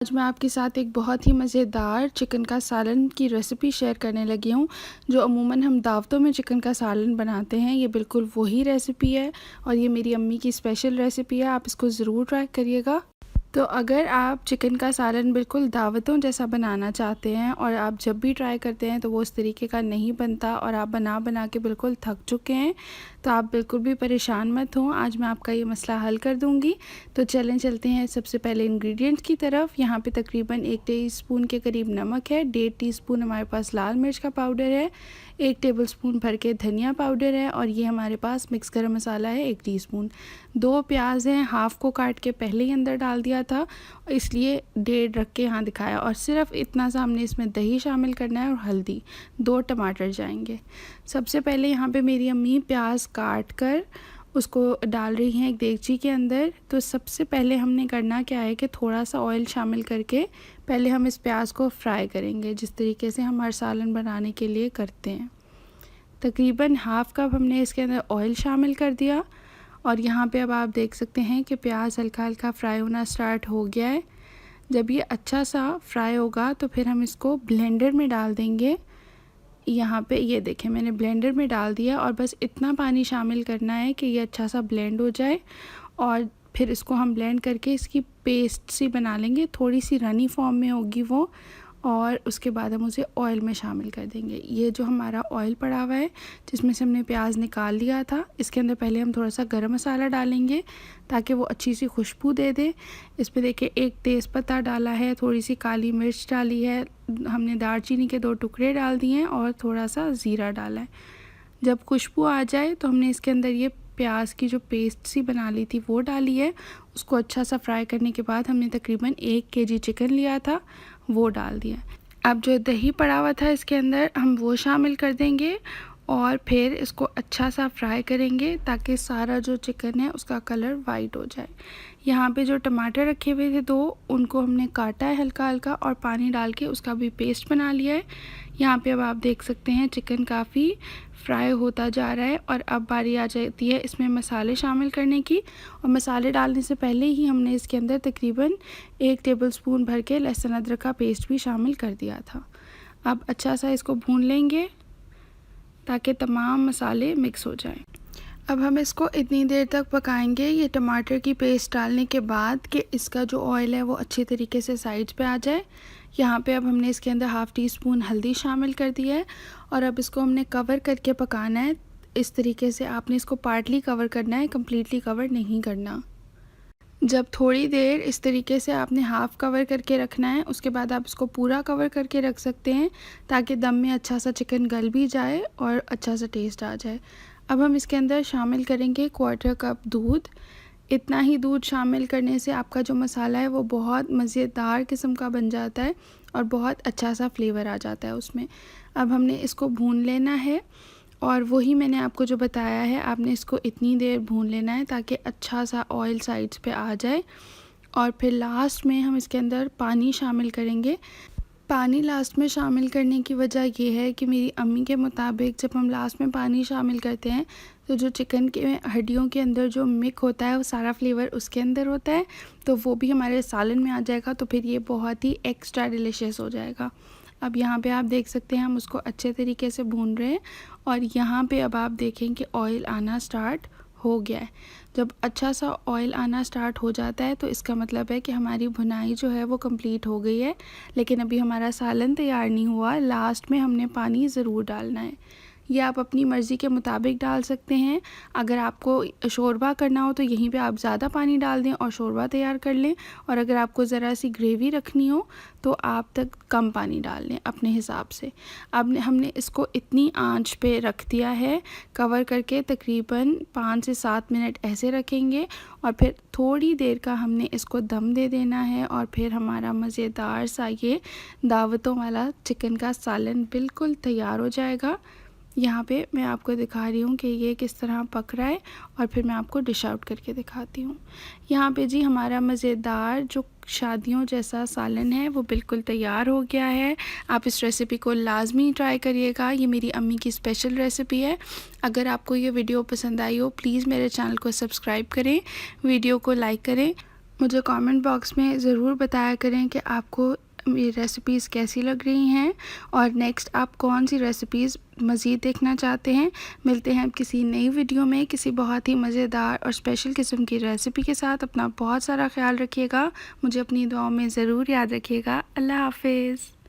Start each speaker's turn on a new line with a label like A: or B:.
A: आज मैं आपके साथ एक बहुत ही मज़ेदार चिकन का सालन की रेसिपी शेयर करने लगी हूँ। जो अमूमन हम दावतों में चिकन का सालन बनाते हैं, ये बिल्कुल वही रेसिपी है और ये मेरी अम्मी की स्पेशल रेसिपी है। आप इसको ज़रूर ट्राई करिएगा। तो अगर आप चिकन का सालन बिल्कुल दावतों जैसा बनाना चाहते हैं और आप जब भी ट्राई करते हैं तो वो उस तरीके का नहीं बनता और आप बना बना के बिल्कुल थक चुके हैं, तो आप बिल्कुल भी परेशान मत हों। आज मैं आपका ये मसला हल कर दूंगी। तो चलते हैं सबसे पहले इंग्रेडिएंट्स की तरफ। यहाँ पे तकरीबन 1 टीस्पून के करीब नमक है, 1.5 टीस्पून हमारे पास लाल मिर्च का पाउडर है, 1 टेबलस्पून भर के धनिया पाउडर है और ये हमारे पास मिक्स गरम मसाला है 1 टीस्पून। 2 प्याज हैं, हाफ़ को काट के पहले ही अंदर डाल दिया था, इसलिए 1.5 रख के यहाँ दिखाया। और सिर्फ इतना सा हमने इसमें दही शामिल करना है और हल्दी। 2 टमाटर जाएंगे। सबसे पहले यहाँ पे मेरी अम्मी प्याज काट कर उसको डाल रही हैं एक देगची के अंदर। तो सबसे पहले हमने करना क्या है कि थोड़ा सा ऑयल शामिल करके पहले हम इस प्याज को फ्राई करेंगे, जिस तरीके से हम हर सालन बनाने के लिए करते हैं। तकरीबन हाफ़ कप हमने इसके अंदर ऑयल शामिल कर दिया और यहाँ पे अब आप देख सकते हैं कि प्याज हल्का हल्का फ्राई होना स्टार्ट हो गया है। जब ये अच्छा सा फ्राई होगा तो फिर हम इसको ब्लेंडर में डाल देंगे। यहाँ पे ये देखें, मैंने ब्लेंडर में डाल दिया और बस इतना पानी शामिल करना है कि ये अच्छा सा ब्लेंड हो जाए और फिर इसको हम ब्लेंड करके इसकी पेस्ट सी बना लेंगे। थोड़ी सी रनी फॉर्म में होगी वो, और उसके बाद हम उसे ऑयल में शामिल कर देंगे। ये जो हमारा ऑयल पड़ा हुआ है जिसमें से हमने प्याज निकाल लिया था, इसके अंदर पहले हम थोड़ा सा गरम मसाला डालेंगे ताकि वो अच्छी सी खुशबू दे दे। इस पे देखिए 1 तेज़पत्ता डाला है, थोड़ी सी काली मिर्च डाली है, हमने दालचीनी के 2 टुकड़े डाल दिए हैं और थोड़ा सा ज़ीरा डाला है। जब खुशबू आ जाए तो हमने इसके अंदर ये प्याज की जो पेस्ट सी बना ली थी वो डाली है। उसको अच्छा सा फ्राई करने के बाद हमने तकरीबन 1 केजी चिकन लिया था, वो डाल दिया। अब जो दही पड़ा हुआ था इसके अंदर हम वो शामिल कर देंगे और फिर इसको अच्छा सा फ्राई करेंगे ताकि सारा जो चिकन है उसका कलर वाइट हो जाए। यहाँ पे जो टमाटर रखे हुए थे 2, उनको हमने काटा है हल्का हल्का और पानी डाल के उसका भी पेस्ट बना लिया है। यहाँ पे अब आप देख सकते हैं चिकन काफ़ी फ्राई होता जा रहा है और अब बारी आ जाती है इसमें मसाले शामिल करने की। और मसाले डालने से पहले ही हमने इसके अंदर तकरीबन 1 टेबलस्पून भर के लहसुन अदरक का पेस्ट भी शामिल कर दिया था। अब अच्छा सा इसको भून लेंगे ताकि तमाम मसाले मिक्स हो जाएं। अब हम इसको इतनी देर तक पकाएंगे ये टमाटर की पेस्ट डालने के बाद कि इसका जो ऑयल है वो अच्छी तरीके से साइड्स पे आ जाए। यहाँ पे अब हमने इसके अंदर हाफ़ टी स्पून हल्दी शामिल कर दी है और अब इसको हमने कवर करके पकाना है। इस तरीके से आपने इसको पार्टली कवर करना है, कम्प्लीटली कवर नहीं करना। जब थोड़ी देर इस तरीके से आपने हाफ़ कवर करके रखना है, उसके बाद आप इसको पूरा कवर करके रख सकते हैं ताकि दम में अच्छा सा चिकन गल भी जाए और अच्छा सा टेस्ट आ जाए। अब हम इसके अंदर शामिल करेंगे 1/4 कप दूध। इतना ही दूध शामिल करने से आपका जो मसाला है वो बहुत मज़ेदार किस्म का बन जाता है और बहुत अच्छा सा फ्लेवर आ जाता है उसमें। अब हमने इसको भून लेना है और वही मैंने आपको जो बताया है, आपने इसको इतनी देर भून लेना है ताकि अच्छा सा ऑयल साइड्स पे आ जाए। और फिर लास्ट में हम इसके अंदर पानी शामिल करेंगे। पानी लास्ट में शामिल करने की वजह ये है कि मेरी अम्मी के मुताबिक जब हम लास्ट में पानी शामिल करते हैं तो जो चिकन के हड्डियों के अंदर जो मिक्स होता है वो सारा फ्लेवर उसके अंदर होता है, तो वो भी हमारे सालन में आ जाएगा, तो फिर ये बहुत ही एक्स्ट्रा डिलीशियस हो जाएगा। अब यहाँ पे आप देख सकते हैं हम उसको अच्छे तरीके से भून रहे हैं और यहाँ पे अब आप देखें कि ऑयल आना स्टार्ट हो गया है। जब अच्छा सा ऑयल आना स्टार्ट हो जाता है तो इसका मतलब है कि हमारी भुनाई जो है वो कंप्लीट हो गई है। लेकिन अभी हमारा सालन तैयार नहीं हुआ, लास्ट में हमने पानी ज़रूर डालना है। ये आप अपनी मर्ज़ी के मुताबिक डाल सकते हैं। अगर आपको शोरबा करना हो तो यहीं पे आप ज़्यादा पानी डाल दें और शोरबा तैयार कर लें, और अगर आपको ज़रा सी ग्रेवी रखनी हो तो आप तक कम पानी डाल लें अपने हिसाब से। अब हमने इसको इतनी आंच पे रख दिया है कवर करके, तकरीबन 5 से 7 मिनट ऐसे रखेंगे और फिर थोड़ी देर का हमने इसको दम दे देना है और फिर हमारा मज़ेदार सा ये दावतों वाला चिकन का सालन बिल्कुल तैयार हो जाएगा। यहाँ पे मैं आपको दिखा रही हूँ कि ये किस तरह पक रहा है और फिर मैं आपको डिश आउट करके दिखाती हूँ। यहाँ पे जी हमारा मज़ेदार जो शादियों जैसा सालन है वो बिल्कुल तैयार हो गया है। आप इस रेसिपी को लाजमी ट्राई करिएगा, ये मेरी अम्मी की स्पेशल रेसिपी है। अगर आपको ये वीडियो पसंद आई हो प्लीज़ मेरे चैनल को सब्सक्राइब करें, वीडियो को लाइक करें मुझे कमेंट बॉक्स में ज़रूर बताया करें कि आपको ये रेसिपीज़ कैसी लग रही हैं और नेक्स्ट आप कौन सी रेसिपीज़ मज़ीद देखना चाहते हैं। मिलते हैं अब किसी नई वीडियो में किसी बहुत ही मज़ेदार और स्पेशल किस्म की रेसिपी के साथ। अपना बहुत सारा ख्याल रखिएगा, मुझे अपनी दुआओं में ज़रूर याद रखिएगा। अल्लाह हाफ़िज़।